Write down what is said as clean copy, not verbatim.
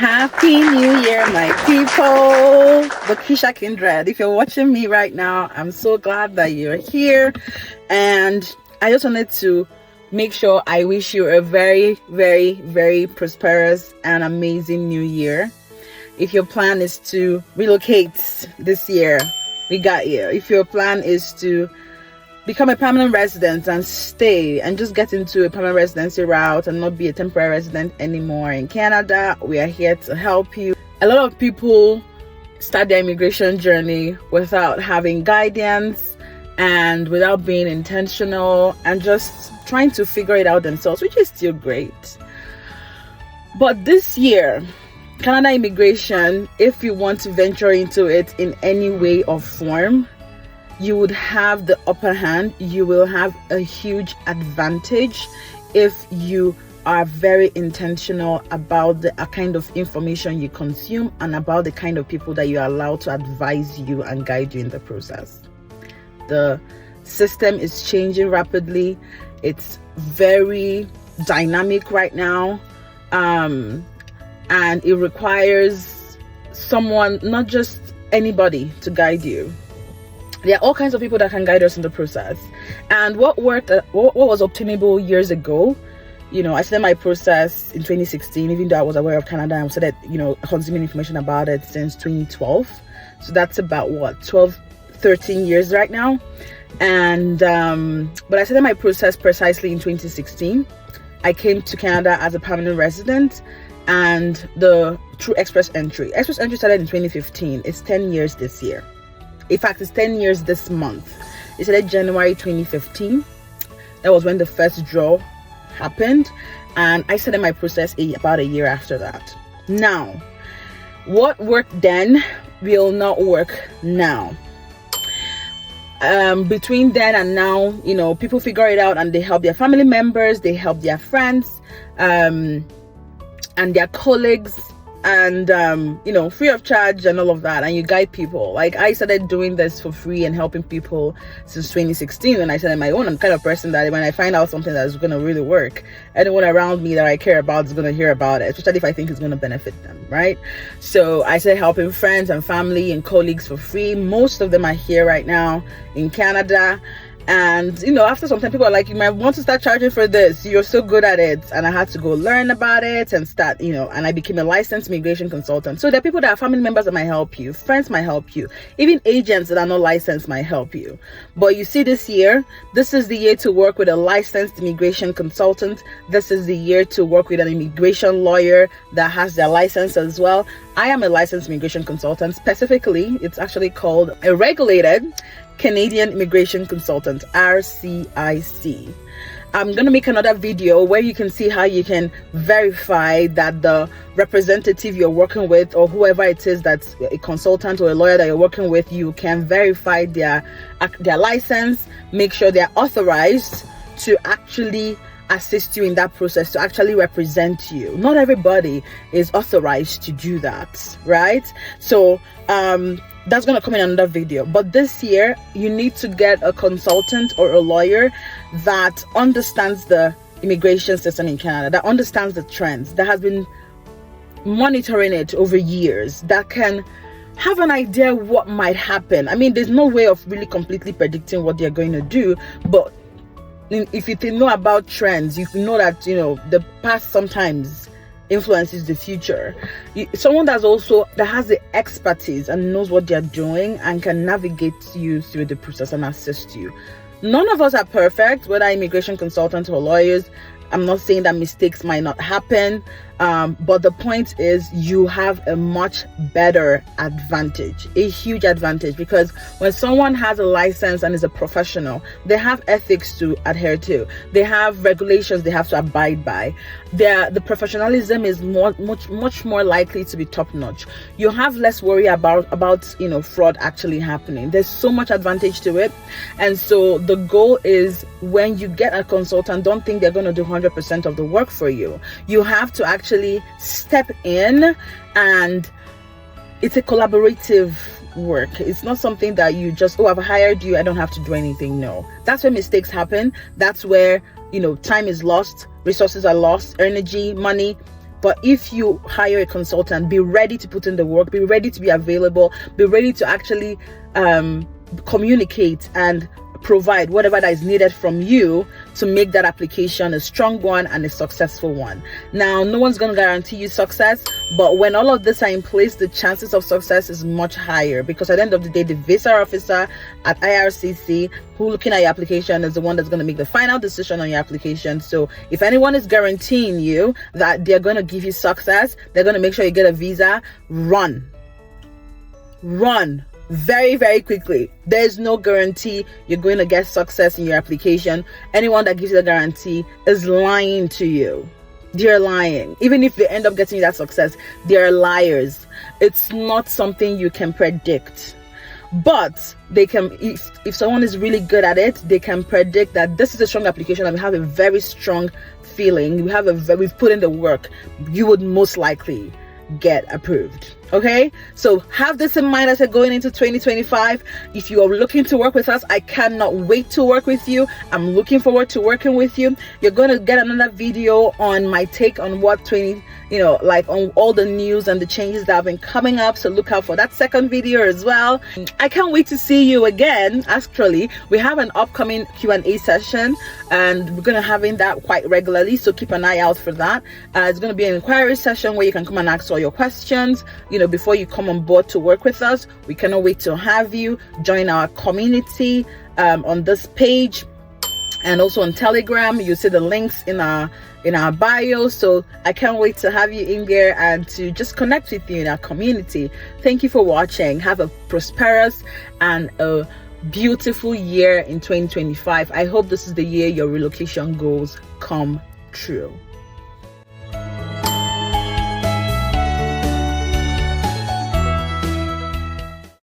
Happy New Year, my people. Lakeisha Kindred. If you're watching me right now, I'm so glad that you're here. And I just wanted to make sure I wish you a very, very, very prosperous and amazing new year. If your plan is to relocate this year, we got you. If your plan is to become a permanent resident and stay and just get into a permanent residency route and not be a temporary resident anymore in Canada, we are here to help you. A lot of people start their immigration journey without having guidance and without being intentional and just trying to figure it out themselves, which is still great. But this year, Canada immigration, if you want to venture into it in any way or form, you would have the upper hand. You will have a huge advantage if you are very intentional about the kind of information you consume and about the kind of people that you allow to advise you and guide you in the process. The system is changing rapidly. It's very dynamic right now, and it requires someone, not just anybody, to guide you. There are all kinds of people that can guide us in the process. And what was obtainable years ago, I started my process in 2016, even though I was aware of Canada and started, consuming information about it since 2012. So that's about 13 years right now. And but I started my process precisely in 2016. I came to Canada as a permanent resident and through Express Entry. Express Entry started in 2015. It's 10 years this year. In fact, it's 10 years this month. It started January 2015. That was when the first draw happened. And I started my process about a year after that. Now, what worked then will not work now. Between then and now, people figure it out and they help their family members, they help their friends, and their colleagues, and free of charge and all of that, and you guide people. Like, I started doing this for free and helping people since 2016 when I started my own. I'm the kind of person that when I find out something that's going to really work, anyone around me that I care about is going to hear about it, especially if I think it's going to benefit them, right? So I started helping friends and family and colleagues for free. Most of them are here right now in Canada. And after some time, people are like, you might want to start charging for this, you're so good at it. And I had to go learn about it and start, and I became a licensed immigration consultant. So there are people that are family members that might help you, friends might help you, even agents that are not licensed might help you. But you see, this year, this is the year to work with a licensed immigration consultant. This is the year to work with an immigration lawyer that has their license as well. I am a licensed immigration consultant. Specifically, it's actually called a regulated Canadian Immigration Consultant, RCIC. I'm going to make another video where you can see how you can verify that the representative you're working with, or whoever it is that's a consultant or a lawyer that you're working with, you can verify their license, make sure they're authorized to actually assist you in that process, to actually represent you. Not everybody is authorized to do that, right? So that's going to come in another video. But this year, you need to get a consultant or a lawyer that understands the immigration system in Canada, that understands the trends, that has been monitoring it over years, that can have an idea what might happen. I mean, there's no way of really completely predicting what they're going to do, but if you know about trends, you know that the past sometimes influences the future. Someone that has the expertise and knows what they're doing and can navigate you through the process and assist you. None of us are perfect, whether immigration consultants or lawyers. I'm not saying that mistakes might not happen, but the point is you have a much better advantage, a huge advantage, because when someone has a license and is a professional, they have ethics to adhere to, they have regulations they have to abide by. The professionalism is much more likely to be top notch. You have less worry about fraud actually happening. There's so much advantage to it. And so the goal is, when you get a consultant, don't think they're going to do 100% of the work for you. You have to actually step in, and it's a collaborative work. It's not something that you just, I've hired you, I don't have to do anything. No, that's where mistakes happen. That's where time is lost, resources are lost, energy, money. But if you hire a consultant, be ready to put in the work, be ready to be available, be ready to actually communicate and provide whatever that is needed from you to make that application a strong one and a successful one. Now, no one's going to guarantee you success, but when all of this are in place, the chances of success is much higher, because at the end of the day, the visa officer at IRCC who looking at your application is the one that's going to make the final decision on your application. So if anyone is guaranteeing you that they're going to give you success, they're going to make sure you get a visa, run very, very quickly. There's no guarantee you're going to get success in your application. Anyone that gives you the guarantee is lying to you. They're lying. Even if they end up getting that success, they're liars. It's not something you can predict. But they can, if someone is really good at it, they can predict that this is a strong application and we have a very strong feeling, we've put in the work, you would most likely get approved. Okay, so have this in mind as you're going into 2025. If you are looking to work with us, I cannot wait to work with you. I'm looking forward to working with you. You're going to get another video on my take on what like on all the news and the changes that have been coming up, so look out for that second video as well. I can't wait to see you again. Actually, we have an upcoming Q&A session and we're going to having that quite regularly, so keep an eye out for that. It's going to be an inquiry session where you can come and ask all your questions, before you come on board to work with us. We cannot wait to have you join our community on this page, and also on Telegram. You see the links in our bio, so I can't wait to have you in there and to just connect with you in our community. Thank you for watching. Have a prosperous and a beautiful year in 2025. I hope this is the year your relocation goals come true.